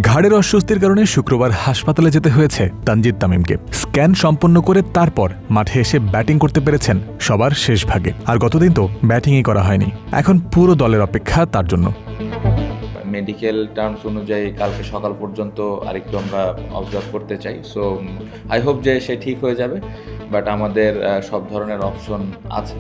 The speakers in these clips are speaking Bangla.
ঘাড়ের অস্বস্তির কারণে শুক্রবার হাসপাতালে যেতে হয়েছে তানজিদ তামিমকে। স্ক্যান সম্পন্ন করে তারপর মাঠে এসে ব্যাটিং করতে পেরেছেন সবার শেষ ভাগে। আর গতদিন তো ব্যাটিংই করা হয়নি। এখন পুরো দলের অপেক্ষা তার জন্য। মেডিকেল টার্মস অনুযায়ী কালকে সকাল পর্যন্ত আরেকটু আমরা অবজার্ভ করতে চাই। সো আই হোপ যে সে ঠিক হয়ে যাবে, বাট আমাদের সব ধরনের অপশন আছে।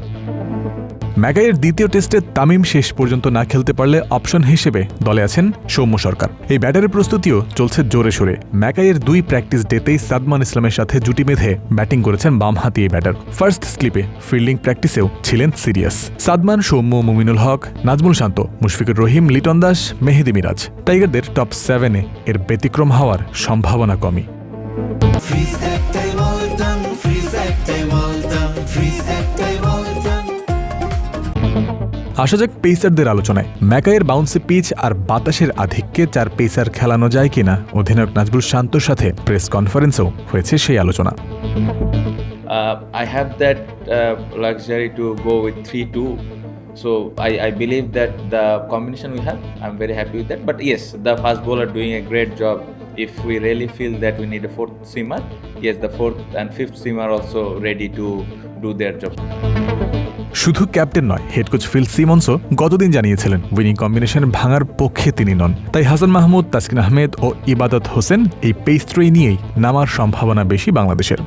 ম্যাকাইয়ের দ্বিতীয় টেস্টে তামিম শেষ পর্যন্ত না খেলতে পারলে অপশন হিসেবে দলে আছেন সৌম্য সরকার। এই ব্যাটারের প্রস্তুতিও চলছে জোরে সোরে। ম্যাকাইয়ের 2 প্র্যাকটিস ডেতেই সাদমান ইসলামের সাথে জুটি বেঁধে ব্যাটিং করেছেন বামহাতি এই ব্যাটার। ফার্স্ট স্লিপে ফিল্ডিং প্র্যাকটিসেও ছিলেন সিরিয়াস। সাদমান, সৌম্য, মুমিনুল হক, নাজমুল শান্ত, মুশফিকুর রহিম, লিটন দাস, মেহেদি মিরাজ। টাইগারদের টপ 7-এ এর ব্যতিক্রম হওয়ার সম্ভাবনা কমই। আসা যাক পেসারদের আলোচনায়। ম্যাকাইয়ের বাউন্সি পিচ আর বাতাসের আধিক্যে 4 পেসার খেলানো যায় কিনা অধিনায়ক নাজমুল শান্তর সাথে প্রেস কনফারেন্সেও হয়েছে সেই আলোচনা। I have that luxury to go with 3-2. So I believe that the combination we have, I'm very happy with that. But yes, the fast bowler doing a great job. If we really feel that we need a 4th seamer, yes, the 4th and 5th seamer also ready to do their job. শুধু ক্যাপ্টেন নয়, হেড কোচ ফিল সিমন্সও গতদিন জানিয়েছিলেন উইনিং কম্বিনেশন ভাঙার পক্ষে তিনি নন। তাই হাসান মাহমুদ, তাসকিন আহমেদ ও ইবাদত হোসেন এই পেস-ত্রয়ী নিয়েই নামার সম্ভাবনা বেশি বাংলাদেশের।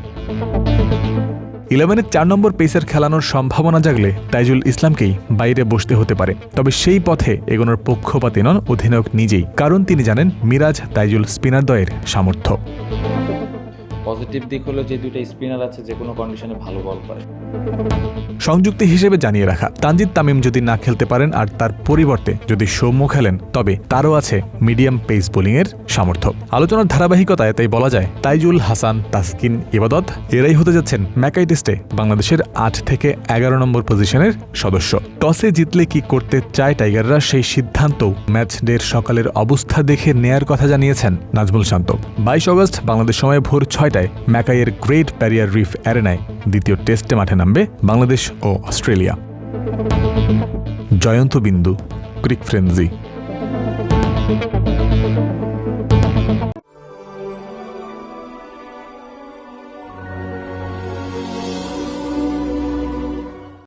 11-এ 4 নম্বর পেসার খেলানোর সম্ভাবনা জাগলে তাইজুল ইসলামকেই বাইরে বসতে হতে পারে। তবে সেই পথে এগোনোর পক্ষপাতী নন অধিনায়ক নিজেই, কারণ তিনি জানেন মিরাজ, তাইজুল স্পিনারদ্বয়ের সামর্থ্য। পজিটিভ দিক হলো যে 2টা স্পিনার আছে যে কোনো কন্ডিশনে ভালো বল করে। সংযুক্তি হিসেবে জানিয়ে রাখা, তানজিদ তামিম যদি না খেলতে পারেন আর তার পরিবর্তে যদি সৌম্য খেলেন, তবে তারও আছে মিডিয়াম পেস বোলিংয়ের সামর্থ্য। আলোচনার ধারাবাহিকতায় তাই বলা যায় তাইজুল, হাসান, তাসকিন, ইবাদত এরাই হতে যাচ্ছেন ম্যাকাই টেস্টে বাংলাদেশের 8 থেকে 11 নম্বর পজিশনের সদস্য। টসে জিতলে কি করতে চায় টাইগাররা, সেই সিদ্ধান্তও ম্যাচ ডের সকালের অবস্থা দেখে নেয়ার কথা জানিয়েছেন নাজমুল শান্ত। 22 অগস্ট বাংলাদেশ সময় ভোর 6টায় ম্যাকাইয়ের গ্রেট ব্যারিয়ার রিফ অ্যারেনায় দ্বিতীয় টেস্টে মাঠে নামবে বাংলাদেশ ও অস্ট্রেলিয়া। জয়ন্ত বিন্দু, ক্রিক ফ্রেন্সি।